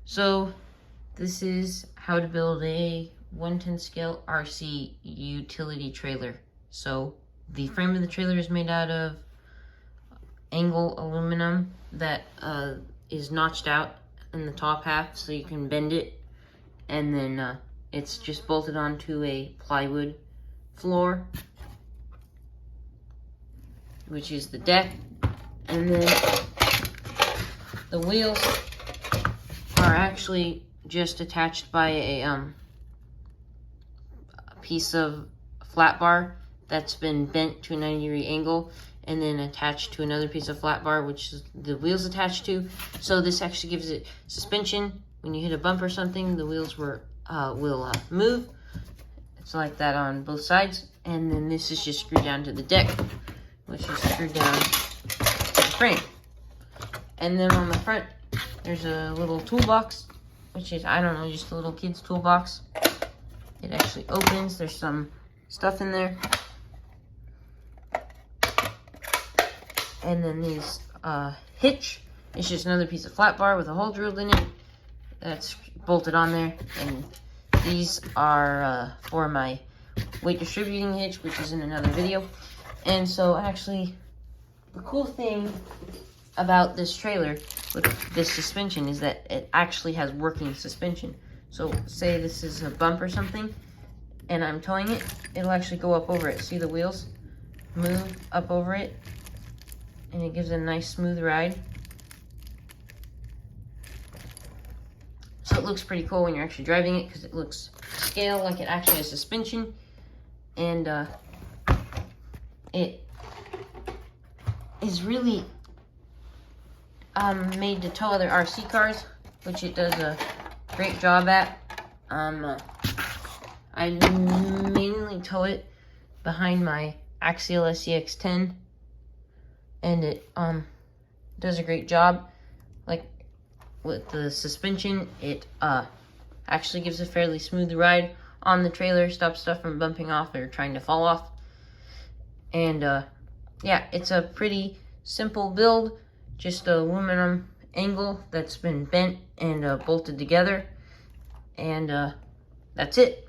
So this is how to build a 1/10 scale RC utility trailer. So the frame of the trailer is made out of angle aluminum that is notched out in the top half so you can bend it, and then it's just bolted onto a plywood floor, which is the deck, and then the wheels are actually just attached by a piece of flat bar that's been bent to a 90-degree angle, and then attached to another piece of flat bar which is the wheels attached to. So this actually gives it suspension. When you hit a bump or something, the wheels will move. It's like that on both sides. And then this is just screwed down to the deck, which is screwed down to the frame. And then on the front, there's a little toolbox, which is, I don't know, just a little kid's toolbox. It actually opens. There's some stuff in there. And then these hitch. It's just another piece of flat bar with a hole drilled in it. That's bolted on there. And these are for my weight distributing hitch, which is in another video. And so actually, the cool thing about this trailer with this suspension is that it actually has working suspension. So say this is a bump or something and I'm towing it, it'll actually go up over it. See the wheels move up over it, and it gives it a nice smooth ride. So it looks pretty cool when you're actually driving it, because it looks scale like it actually has suspension. And it is really made to tow other RC cars, which it does a great job at. I mainly tow it behind my Axial SCX-10, and it does a great job. Like with the suspension, it actually gives a fairly smooth ride on the trailer, stops stuff from bumping off or trying to fall off. And yeah, it's a pretty simple build, just an aluminum angle that's been bent and bolted together, and that's it.